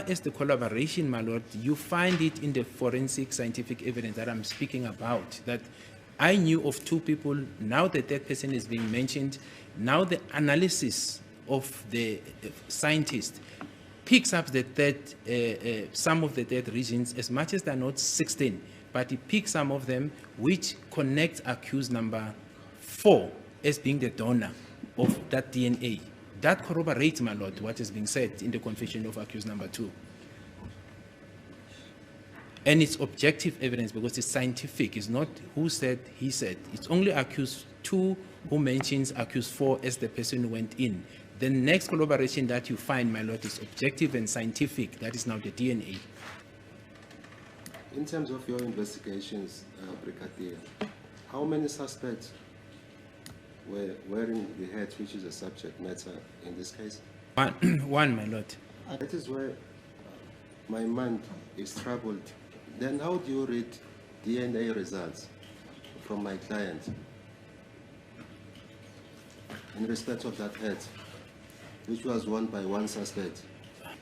As the collaboration, my lord, you find it in the forensic scientific evidence that I'm speaking about, that I knew of two people, now the third person is being mentioned. Now the analysis of the scientist picks up the third, some of the third regions, as much as they're not 16, but it picks some of them which connect accused number 4 as being the donor of that DNA. That corroborates, my lord, what is being said in the confession of accused number 2. And it's objective evidence because it's scientific. It's not who said, he said. It's only accused 2 who mentions accused 4 as the person who went in. The next collaboration that you find, my lord, is objective and scientific. That is now the DNA. In terms of your investigations, Brigadier, how many suspects were wearing the hat, which is a subject matter in this case? One, my lord. That is where my mind is troubled. Then how do you read DNA results from my client in respect of that hat, which was worn by one suspect?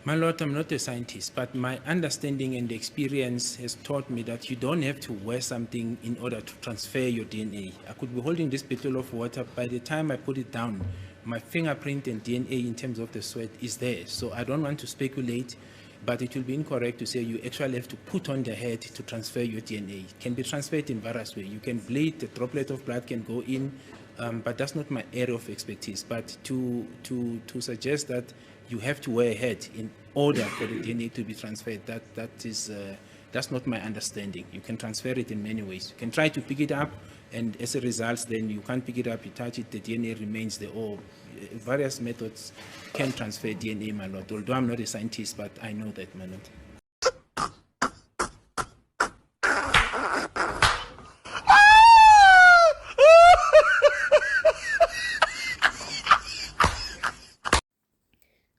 My lord, I'm not a scientist, but my understanding and experience has taught me that you don't have to wear something in order to transfer your DNA. I could be holding this bottle of water. By the time I put it down, my fingerprint and DNA in terms of the sweat is there. So I don't want to speculate, but it will be incorrect to say you actually have to put on the head to transfer your DNA. It can be transferred in various ways. You can bleed, the droplet of blood can go in, but that's not my area of expertise. But to suggest that you have to wear a hat in order for the DNA to be transferred, that's not my understanding. You can transfer it in many ways. You can try to pick it up, and as a result, then you can't pick it up, you touch it, the DNA remains there. Or various methods can transfer DNA, my lord. Although I'm not a scientist, but I know that, my lord.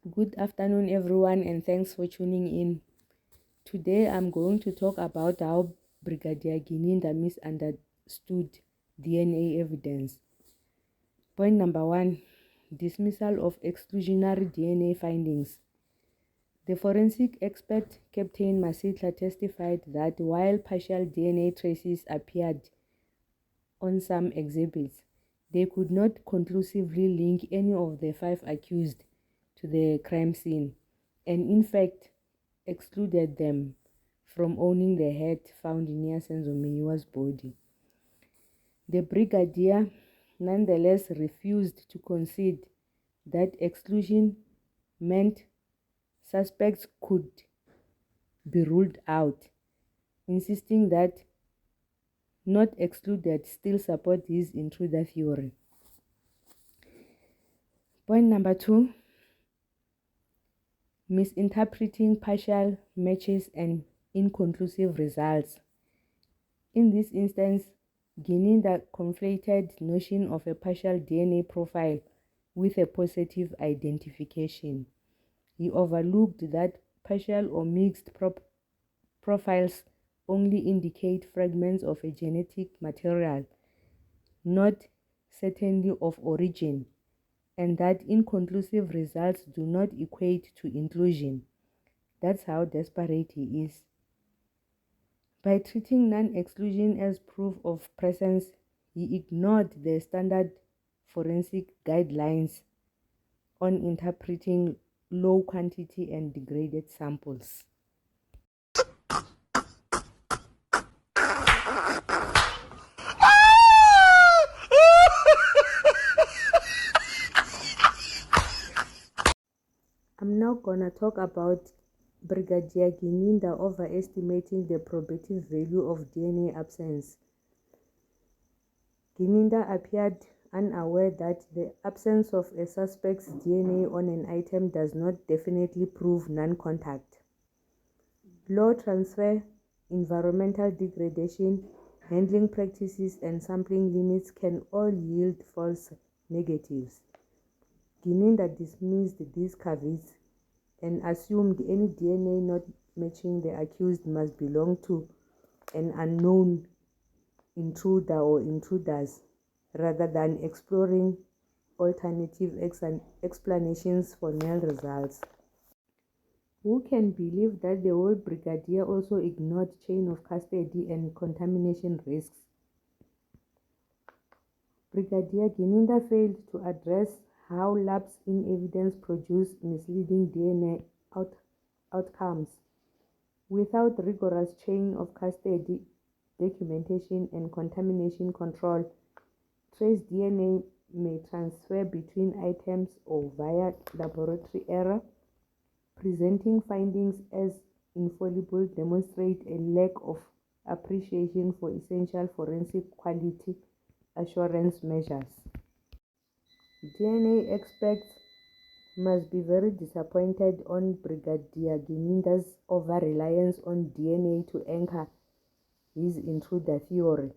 Good afternoon, everyone, and thanks for tuning in. Today, I'm going to talk about how Brigadier Gininda misunderstood DNA evidence. Point number 1, dismissal of exclusionary DNA findings. The forensic expert, Captain Masitla, testified that while partial DNA traces appeared on some exhibits, they could not conclusively link any of the 5 accused to the crime scene, and in fact excluded them from owning the hat found near Senzomenyiwa's body. The brigadier nonetheless refused to concede that exclusion meant suspects could be ruled out, insisting that not excluded still support his intruder theory. Point number 2, misinterpreting partial matches and inconclusive results. In this instance, Gininda conflated notion of a partial DNA profile with a positive identification. He overlooked that partial or mixed profiles only indicate fragments of a genetic material, not certainty of origin, and that inconclusive results do not equate to inclusion. That's how desperate he is. By treating non-exclusion as proof of presence, he ignored the standard forensic guidelines on interpreting low quantity and degraded samples. I'm now gonna talk about Brigadier Gininda overestimating the probative value of DNA absence. Gininda appeared unaware that the absence of a suspect's DNA on an item does not definitely prove non-contact. Low transfer, environmental degradation, handling practices, and sampling limits can all yield false negatives. Gininda dismissed these caveats and assumed any DNA not matching the accused must belong to an unknown intruder or intruders, rather than exploring alternative explanations for null results. Who can believe that the old brigadier also ignored chain of custody and contamination risks? Brigadier Gininda failed to address how lapse in evidence produce misleading DNA outcomes. Without rigorous chain of custody, documentation, and contamination control, trace DNA may transfer between items or via laboratory error. Presenting findings as infallible demonstrate a lack of appreciation for essential forensic quality assurance measures. DNA experts must be very disappointed on Brigadier Gininda's over-reliance on DNA to anchor his intruder theory.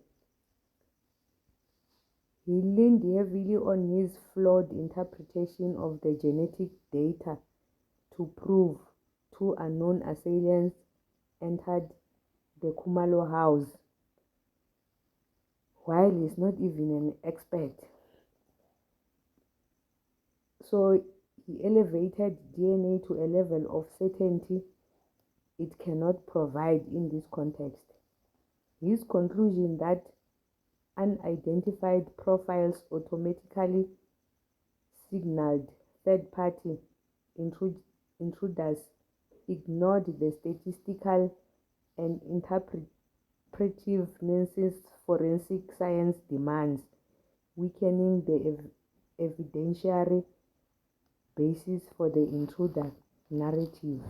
He leaned heavily on his flawed interpretation of the genetic data to prove two unknown assailants entered the Khumalo house, while he's not even an expert. So he elevated DNA to a level of certainty it cannot provide in this context. His conclusion that unidentified profiles automatically signaled third-party intruders ignored the statistical and interpretive nuances forensic science demands, weakening the evidentiary basis for the intruder narrative.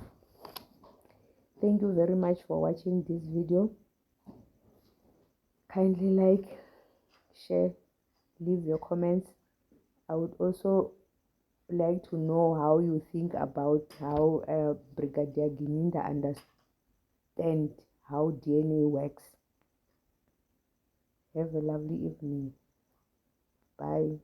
Thank you very much for watching this video. Kindly like, share, leave your comments. I would also like to know how you think about how Brigadier Gininda understands how DNA works. Have a lovely evening. Bye.